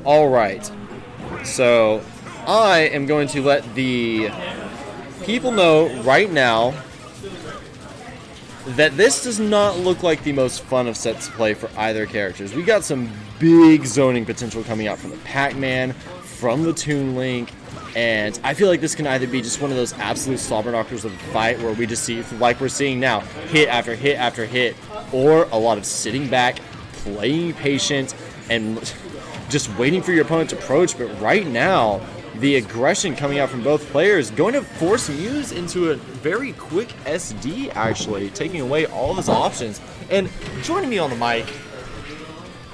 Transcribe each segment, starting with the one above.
All right. So I am going to let the people know right now that this does not look like the most fun of sets to play for either characters. We got some big zoning potential coming out from the Pac-Man, from the Toon Link, and I feel like this can either be just one of those absolute slobber knockers of the fight where we just see, like we're seeing now, hit after hit after hit, or a lot of sitting back, playing patient, and just waiting for your opponent to approach. But right now, the aggression coming out from both players going to force Muse into a very quick SD, actually, taking away all of his options. And joining me on the mic,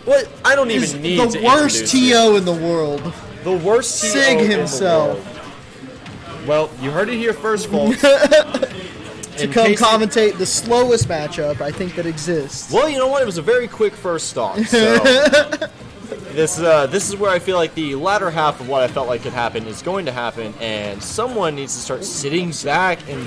what I don't even need to the worst TO in the world. The worst TO Sig himself. in the world. Well, you heard it here first, folks. To come commentate the slowest matchup I think that exists. Well, you know what? It was a very quick first stock. So this is where I feel like the latter half of what I felt like could happen is going to happen, and someone needs to start sitting back and.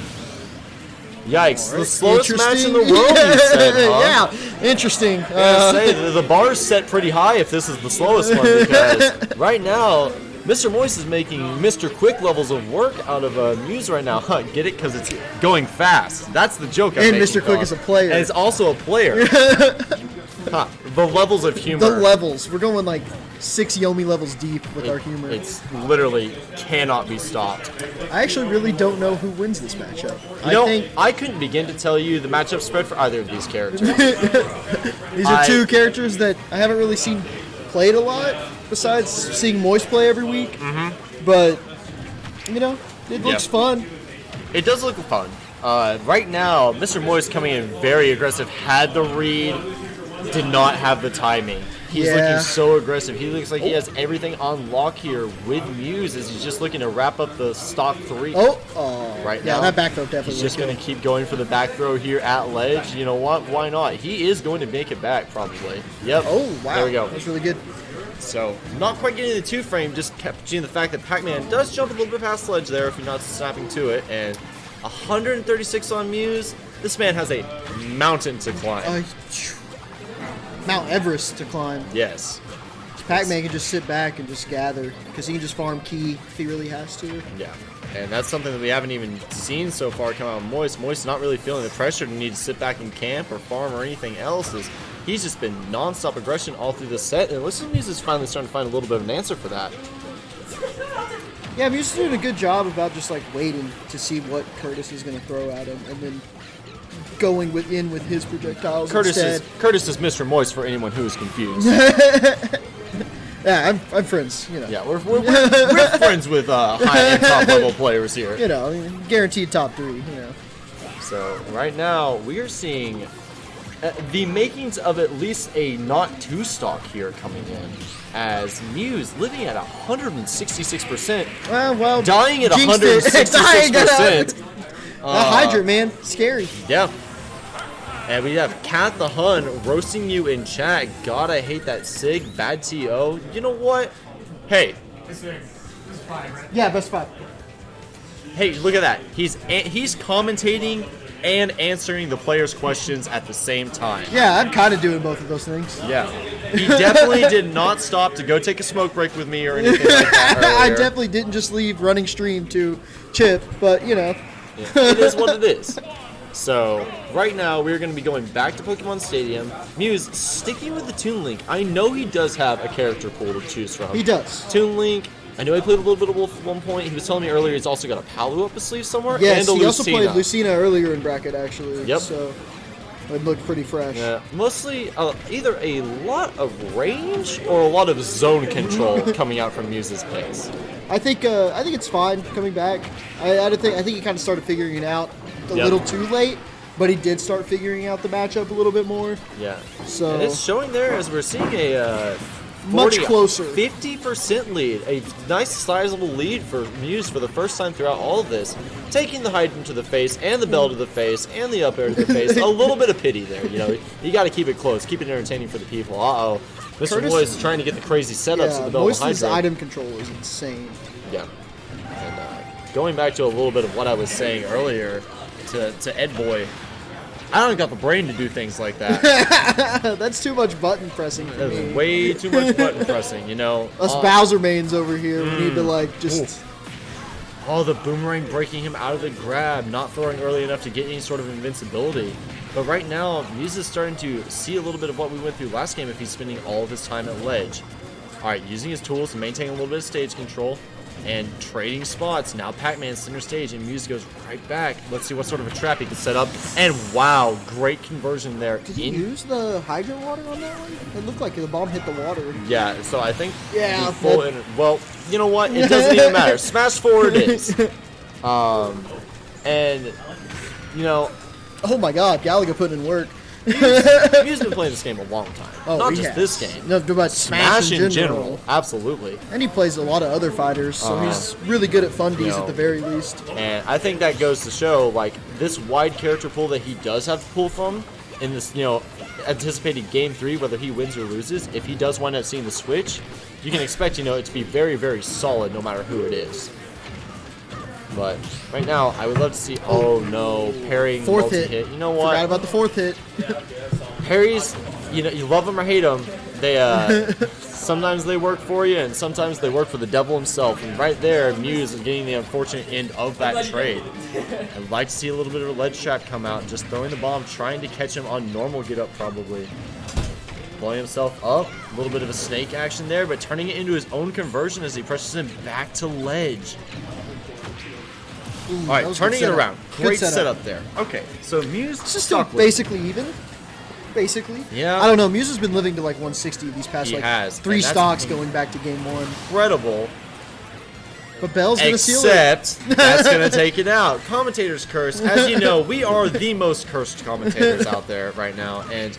Yikes! The slowest match in the world, you said, huh? Yeah, interesting. Say, the bar's set pretty high if this is the slowest one, because right now, Mr. Moist is making Mr. Quick levels of work out of Muse right now. Huh, get it? Because it's going fast. That's the joke I'm and making. Mr. Quick is a player. And it's also a player. Huh, the levels of humor. The levels. We're going like 6 Yomi levels deep with our humor. It's literally cannot be stopped. I actually really don't know who wins this matchup. I couldn't begin to tell you the matchup spread for either of these characters. These are two characters that I haven't really seen played a lot, besides seeing Moist play every week. Mm-hmm. But, you know, it looks fun. It does look fun. Right now, Mr. Moist coming in very aggressive, had the read, did not have the timing. He's looking so aggressive. He looks like he has everything on lock here with Muse as he's just looking to wrap up the stock 3. Right now. Yeah, that back throw definitely. He's just going to keep going for the back throw here at ledge. You know what? Why not? He is going to make it back, probably. Yep. Oh, wow. There we go. That's really good. So, not quite getting the 2-frame, just capturing the fact that Pac-Man does jump a little bit past ledge there if you're not snapping to it. And 136 on Muse. This man has a mountain to climb. Mount Everest to climb. Yes. Pac-Man can just sit back and just gather because he can just farm key if he really has to. Yeah, and that's something that we haven't even seen so far come out of Moist. Moist not really feeling the pressure to need to sit back and camp or farm or anything else. He's just been non-stop aggression all through the set, and it looks like Muse is finally starting to find a little bit of an answer for that. Yeah, Muse is doing a good job about just like waiting to see what Curtis is going to throw at him, and then going with his projectiles instead. Curtis is Mr. Moist for anyone who is confused. Yeah, I'm friends, you know. Yeah, we're friends with high and top level players here. You know, I mean, guaranteed top 3, you know. So right now we are seeing the makings of at least a not 2 stock here coming in, as Muse living at 166%, well, dying at jinxed it. 166%. The Hydrant, man, scary. Yeah. And we have Cat the Hun roasting you in chat. God, I hate that Sig. Bad TO. You know what? Hey. Yeah, best 5. Hey, look at that. He's commentating and answering the players' questions at the same time. Yeah, I'm kind of doing both of those things. Yeah. He definitely did not stop to go take a smoke break with me or anything like that earlier. I definitely didn't just leave running stream to Chip, but, you know. Yeah, it is what it is. So, right now, we're going to be going back to Pokemon Stadium. Muse, sticking with the Toon Link, I know he does have a character pool to choose from. He does. Toon Link, I know he played a little bit of Wolf at one point. He was telling me earlier he's also got a Palu up his sleeve somewhere. Yes, and a he also Lucina. played Lucina earlier in bracket, actually. Yep. So, it looked pretty fresh. Yeah, mostly either a lot of range or a lot of zone control coming out from Muse's pace. I think it's fine coming back. I think he kind of started figuring it out a little too late, but he did start figuring out the matchup a little bit more. Yeah. So and it's showing there as we're seeing a much closer 50% lead, a nice sizable lead for Muse for the first time throughout all of this, taking the Hydrant to the face and the Bell to the face and the up air to the face. A little bit of pity there, you know. You got to keep it close, keep it entertaining for the people. Mr. Moist trying to get the crazy setups of the Bell and the Hydrant. item control is insane. Yeah. And going back to a little bit of what I was saying earlier to Ed Boy, I don't got the brain to do things like that. That's too much button pressing for That's me. way too much button pressing, you know. Us Bowser mains over here, we need to like just. Oof. Oh, the boomerang breaking him out of the grab, not throwing early enough to get any sort of invincibility. But right now, Muse is starting to see a little bit of what we went through last game if he's spending all of his time at ledge. Alright, using his tools to maintain a little bit of stage control and trading spots. Now Pac-Man center stage and Muse goes right back. Let's see what sort of a trap he can set up. And wow, great conversion there. Did he use the hydrant water on that one? It looked like the bomb hit the water. Yeah, so I think Yeah, the full well, you know what? It doesn't even matter. Smash forward it is. And you know, Oh my God, Galaga put in work. Muse has been playing this game a long time. Oh, Not he just has. this game. No, but Smash in general. Absolutely. And he plays a lot of other fighters, so he's really good at fundies at the very least. And I think that goes to show, like, this wide character pool that he does have to pull from in this, you know, anticipated game 3, whether he wins or loses, if he does wind up seeing the switch, you can expect, you know, it to be very, very solid no matter who it is. But right now, I would love to see. Oh no, parrying Fourth multi-hit. You know what? Forgot about the fourth hit. Parries, you know, you love them or hate them. They sometimes they work for you, and sometimes they work for the devil himself. And right there, Muse is getting the unfortunate end of that trade. I'd like to see a little bit of a ledge trap come out, just throwing the bomb, trying to catch him on normal get up probably. Blowing himself up, a little bit of a snake action there, but turning it into his own conversion as he presses him back to ledge. Ooh, All right, turning it around. Good Great setup there. Okay, so Muse It's just still stuck with basically even. Basically. Yeah. I don't know. Muse has been living to like 160 these past He like has, 3 and that's stocks going back to game 1. incredible. But Bell's gonna seal it. Except that's gonna take it out. Commentators curse. As you know, we are the most cursed commentators out there right now. And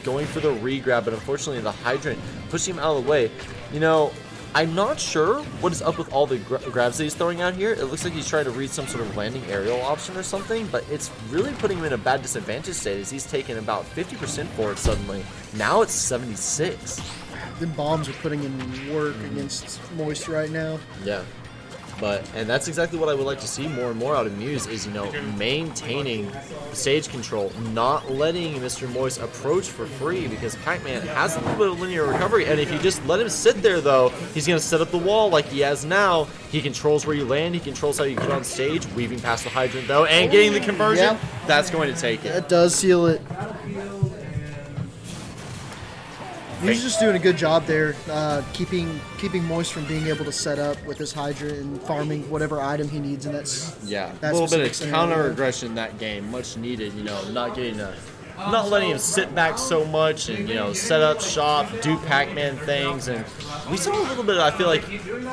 going for the re-grab, but unfortunately the hydrant pushing him out of the way. You know, I'm not sure what is up with all the grabs that he's throwing out here. It looks like he's trying to read some sort of landing aerial option or something, but it's really putting him in a bad disadvantage state as he's taken about 50% for it suddenly. Now it's 76. The bombs are putting in work against Moist right now. Yeah. And that's exactly what I would like to see more and more out of Muse is, you know, maintaining stage control, not letting Mr. Moist approach for free because Pac-Man has a little bit of linear recovery, and if you just let him sit there, though, he's going to set up the wall like he has now. He controls where you land, he controls how you get on stage, weaving past the hydrant, though, and getting the conversion. Yep. That's going to take it. That does seal it. He's just doing a good job there, keeping Moist from being able to set up with his hydrant and farming whatever item he needs, and that's Yeah, that a little bit of specific scenario. counter aggression in that game, much needed. You know, not letting him sit back so much, and you know, set up shop, do Pac-Man things, and we saw a little bit. I feel like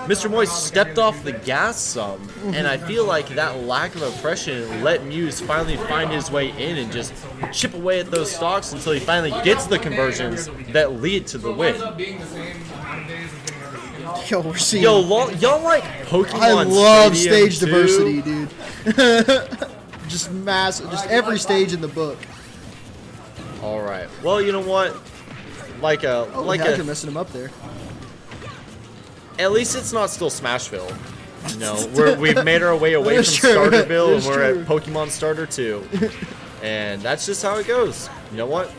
Mr. Moist stepped off the gas some, and I feel like that lack of oppression let Muse finally find his way in and just chip away at those stocks until he finally gets the conversions that lead to the win. Yo, we're seeing. Yo, y'all like Pokemon? I love Stadium stage 2? diversity, dude. Just massive, just every stage in the book. All right. Well, you know what? Like You're messing him up there. at least it's not still Smashville. You know, we've made our way away from That's true. Starterville, and That's we're true. at Pokemon Starter 2. And that's just how it goes. You know what?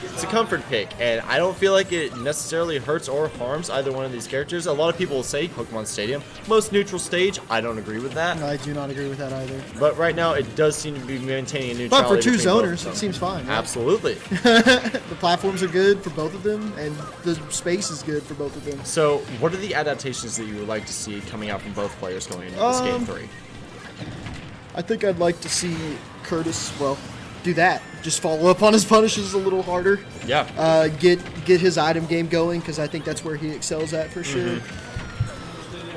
It's a comfort pick, and I don't feel like it necessarily hurts or harms either one of these characters. A lot of people will say Pokemon Stadium, most neutral stage. I don't agree with that. I do not agree with that either. But right now, it does seem to be maintaining a But neutrality. for two between both zoners, of them. it seems fine. Right? Absolutely. The platforms are good for both of them, and the space is good for both of them. So, what are the adaptations that you would like to see coming out from both players going into this game 3? I think I'd like to see Curtis, do that. Just follow up on his punishes a little harder. Yeah. Get his item game going, because I think that's where he excels at for sure.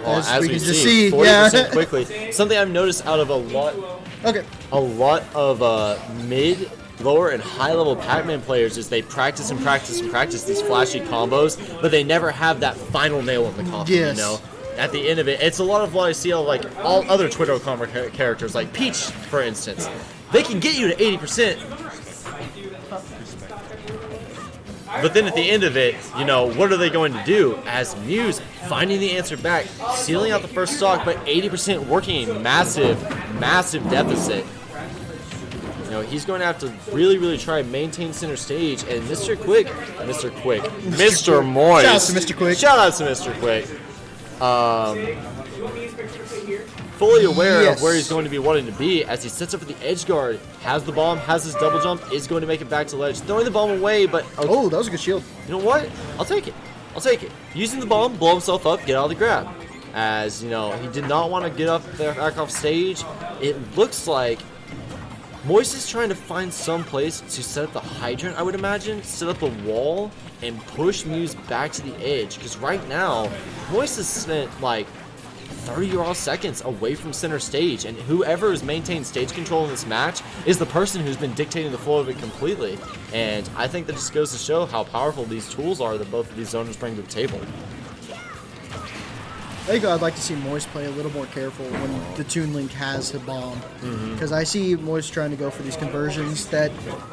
Well, as we can see, just see, 40% yeah. quickly. Something I've noticed out of a lot of mid, lower, and high-level Pac-Man players is they practice and practice and practice these flashy combos, but they never have that final nail in the coffin, Yes. you know? At the end of it, it's a lot of what I see of like all other Twitter characters, like Peach, for instance. They can get you to 80%, but then at the end of it, you know, what are they going to do? As Muse finding the answer back, sealing out the first stock, but 80% working a massive, massive deficit. You know, he's going to have to really, really try and maintain center stage. And Mr. Moist. Shout out to Mr. Quick. Shout out to Mr. Quick. Fully aware of where he's going to be wanting to be as he sets up for the edge guard, has the bomb, has his double jump, is going to make it back to ledge, throwing the bomb away, but... Okay. Oh, that was a good shield. You know what? I'll take it. Using the bomb, blow himself up, get out of the grab. As, you know, he did not want to get up there, back off stage. It looks like Moist is trying to find some place to set up the hydrant, I would imagine, set up a wall, and push Muse back to the edge. Because right now, Moist has spent, like, 30 raw seconds away from center stage, and whoever has maintained stage control in this match is the person who's been dictating the flow of it completely. And I think that just goes to show how powerful these tools are that both of these zoners bring to the table. I think I'd like to see Moist play a little more careful when the Toon Link has a bomb. Because I see Moist trying to go for these conversions that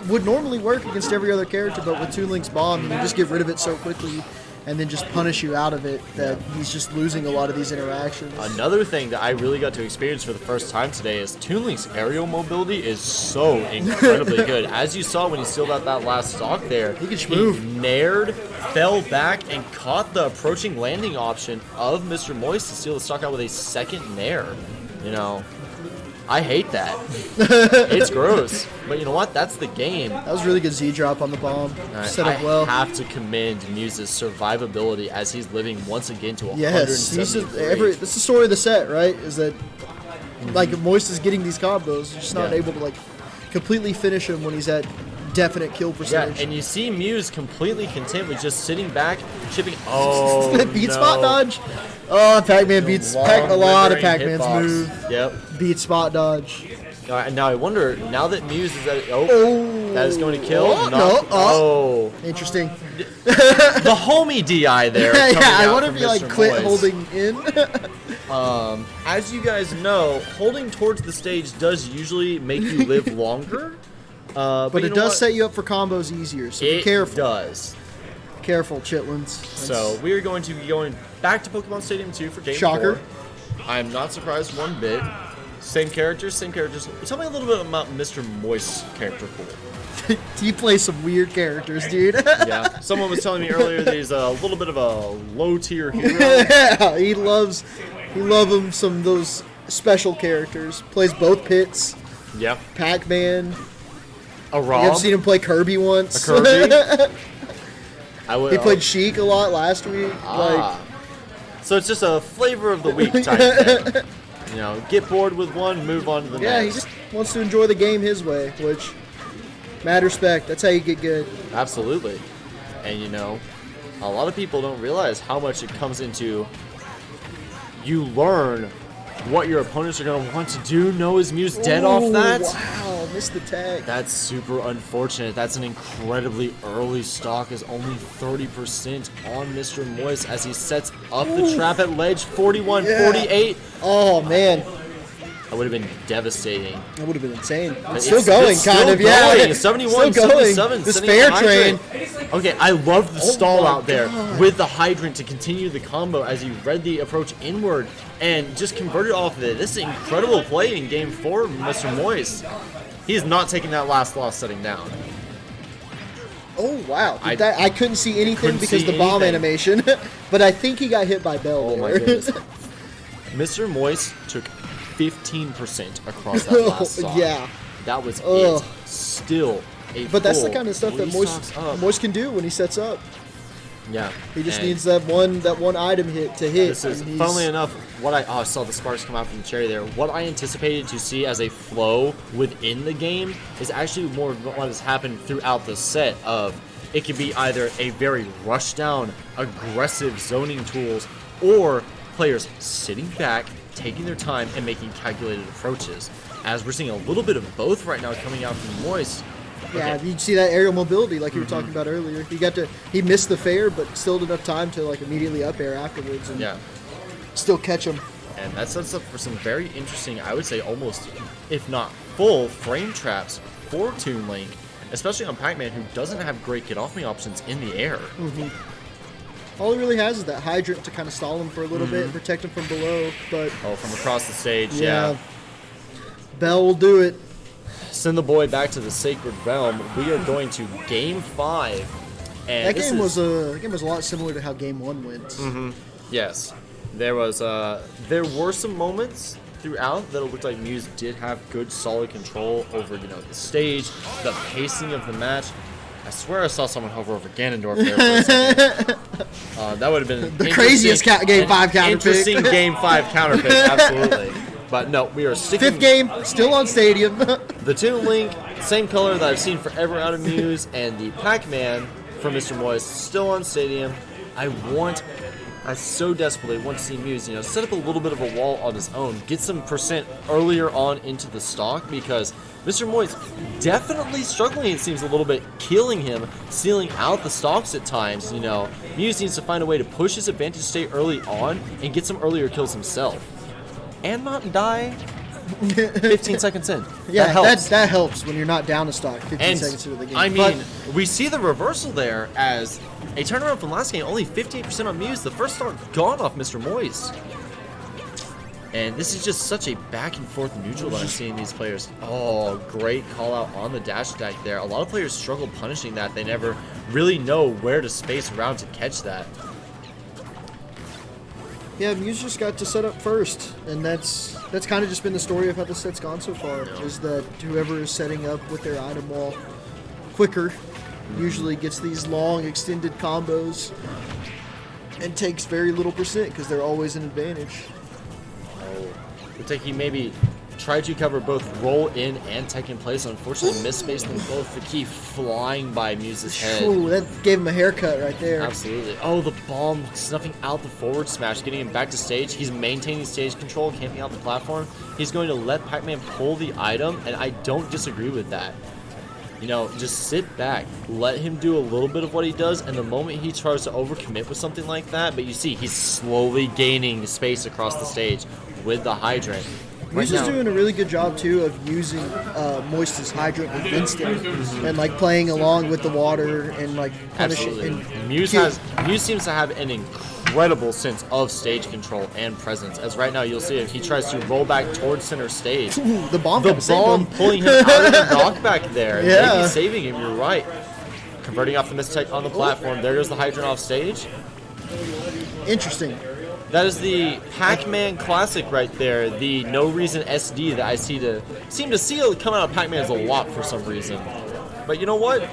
would normally work against every other character, but with Toon Link's bomb, you can just get rid of it so quickly and then just punish you out of it that he's just losing a lot of these interactions. Another thing that I really got to experience for the first time today is Toon Link's aerial mobility is so incredibly good. As you saw when he sealed out that last stock there, he can move. Nared, fell back, and caught the approaching landing option of Mr. Moist to seal the stock out with a second nair. You know, I hate that. It's gross. But you know what? That's the game. That was really good Z-drop on the bomb. Set up well. I have to commend Muse's survivability as he's living once again to 173. Yes, that's the story of the set, right? Is that like Moist is getting these combos, just not able to like completely finish him when he's at definite kill percentage. Yeah, and you see Muse completely content with just sitting back, chipping. Oh, beat spot dodge. Oh, Pac-Man beats a lot of Pac-Man's move. Yep. Beat spot dodge. Now I wonder, now that Muse is at that is going to kill. Interesting. The homie DI there. I wonder if he like quit holding in. As you guys know, holding towards the stage does usually make you live longer. But it does set you up for combos easier, so be careful. It does. Careful, chitlins. So we are going to be going back to Pokemon Stadium 2 for Game 4. I'm not surprised one bit. Same characters. Tell me a little bit about Mr. Moist's character pool. He plays some weird characters, dude. Yeah. Someone was telling me earlier that he's a little bit of a low-tier hero. Yeah, he loves him some of those special characters. Plays both pits. Yep. Pac-Man. A Rob. I've seen him play Kirby once. A Kirby? He played Sheik a lot last week. So it's just a flavor of the week type thing. You know, get bored with one, move on to the next. Yeah, he just wants to enjoy the game his way, which, mad respect. That's how you get good. Absolutely. And you know, a lot of people don't realize how much it comes into. You learn what your opponents are going to want to do. No, is Muse dead off that? Wow, missed the tag. That's super unfortunate. That's an incredibly early stock, is only 30% on Mr. Moist as he sets up the trap at ledge 41-48. Oh, man. That would have been devastating. That would have been insane. It's still going, kind of, yeah. 71, still going. 77. This fair train. Okay, I love the stall out there with the hydrant to continue the combo as he read the approach inward and just converted off of it. This is an incredible play in Game 4 from Mr. Moist. He's not taking that last loss setting down. Oh, wow. I couldn't see anything because of the bomb animation, but I think he got hit by Bell. Oh, my goodness. Mr. Moist took 15% across that last stock. Yeah. That was it. Still a But that's the kind of stuff that Moist can do when he sets up. Yeah. He just needs that one item hit to hit. This is, funnily enough, what I saw the sparks come out from the cherry there. What I anticipated to see as a flow within the game is actually more of what has happened throughout the set of it could be either a very rush down, aggressive zoning tools, or players sitting back, taking their time, and making calculated approaches. As we're seeing a little bit of both right now coming out from Moist. Yeah, okay. You see that aerial mobility like you were talking about earlier. He missed the fair, but still had enough time to like immediately up air afterwards and still catch him. And that sets up for some very interesting, I would say almost, if not full, frame traps for Toon Link, especially on Pac-Man, who doesn't have great get-off-me options in the air. All he really has is that hydrant to kind of stall him for a little bit and protect him from below. But from across the stage, yeah. Bell will do it. send the boy back to the sacred realm. We are going to Game 5. And that game was a lot similar to how Game 1 went. Yes. There were some moments throughout that it looked like Muse did have good, solid control over, the stage, the pacing of the match. I swear I saw someone hover over Ganondorf there for a second. That would have been the craziest Game 5 counter pick. Interesting Game 5 counter pick, absolutely. But no, we are sticking. 5th game, still on Stadium. The Toon Link, same color that I've seen forever out of Muse, and the Pac-Man from Mr. Moist, still on Stadium. I so desperately want to see Muse, set up a little bit of a wall on his own, get some percent earlier on into the stock, because Mr. Moist definitely struggling, it seems a little bit, killing him, sealing out the stocks at times, Muse needs to find a way to push his advantage state early on and get some earlier kills himself. And not die 15 seconds in. Yeah, that helps when you're not down a stock 15 seconds into the game. I mean, we see the reversal there as a turnaround from last game, only 58% on Muse. The first stock gone off Mr. Moist. And this is just such a back and forth neutral that I'm seeing these players. Oh, great call out on the dash attack there. A lot of players struggle punishing that. They never really know where to space around to catch that. Yeah, Muse just got to set up first, and that's kind of just been the story of how the set's gone so far, is that whoever is setting up with their item wall quicker usually gets these long, extended combos and takes very little percent because they're always an advantage. Oh, looks like he maybe tried to cover both roll in and tech in place. Unfortunately, misspaced them both. The key flying by Muse's head. Ooh, that gave him a haircut right there. Absolutely. Oh, the bomb snuffing out the forward smash, getting him back to stage. He's maintaining stage control, camping out the platform. He's going to let Pac-Man pull the item, and I don't disagree with that. Just sit back, let him do a little bit of what he does, and the moment he tries to overcommit with something like that, but you see he's slowly gaining space across the stage with the hydrant. Muse is doing a really good job, too, of using Moist's hydrant against him and, playing along with the water and, punishing. And Muse seems to have an incredible sense of stage control and presence, as right now you'll see if he tries to roll back towards center stage. Ooh, the bomb pulling him out of the knockback there. Yeah. Maybe saving him, you're right. Converting off the mistake on the platform. There goes the hydrant off stage. Interesting. That is the Pac-Man classic right there, the no reason SD that I seem to see coming out of Pac-Man a lot for some reason. But you know what?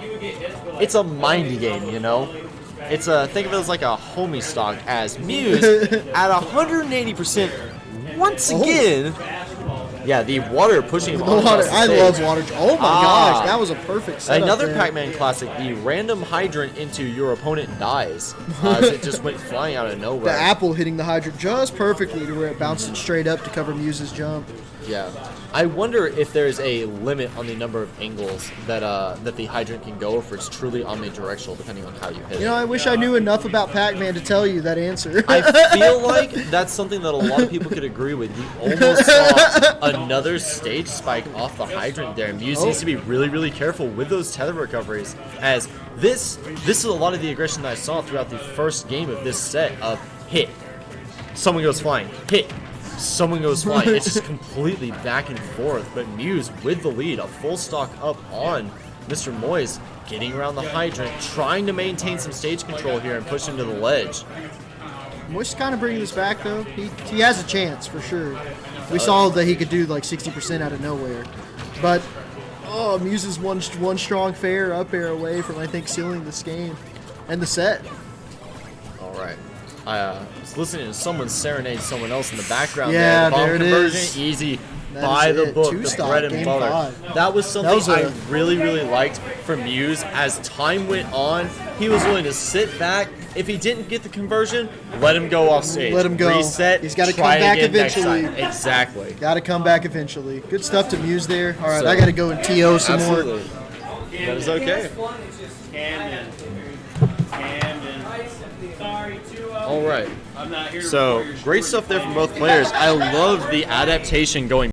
It's a mind game, It's think of it as like a homie stock, as Muse at 180% once again. Yeah, the water pushing him on the stage. I love water. Oh my gosh, that was a perfect setup. Another Pac-Man classic, the random hydrant into your opponent dies. As it just went flying out of nowhere. The apple hitting the hydrant just perfectly to where it bounced it straight up to cover Muse's jump. Yeah. I wonder if there's a limit on the number of angles that the hydrant can go, if it's truly omnidirectional, depending on how you hit it. I wish I knew enough about Pac-Man to tell you that answer. I feel like that's something that a lot of people could agree with. You almost saw another stage spike off the hydrant there. Muse needs to be really, really careful with those tether recoveries, as this is a lot of the aggression that I saw throughout the first game of this set of hit, someone goes flying, hit, someone goes flying. It's just completely back and forth, but Muse with the lead, a full stock up on Mr. Moist, getting around the hydrant, trying to maintain some stage control here and push him to the ledge. Moist kind of bringing this back, though. He has a chance, for sure. We saw that he could do 60% out of nowhere. But, Muse is one strong fair up air away from, I think, sealing this game and the set. All right. I was listening to someone serenade someone else in the background. Yeah, there. The bomb there it conversion, is. Easy. That By is the it. book, Two the stock, bread and game butter. 5. That was something I a- really, really liked from Muse. As time went on, he was willing to sit back. If he didn't get the conversion, let him go off stage. Let him go. Reset. He's gotta try come back again next eventually. time. Exactly. Got to come back eventually. Good stuff to Muse there. All right, So- I got to go and TO some more. Absolutely. That is okay. Camden. All right. So, great stuff there from both players. I love the adaptation going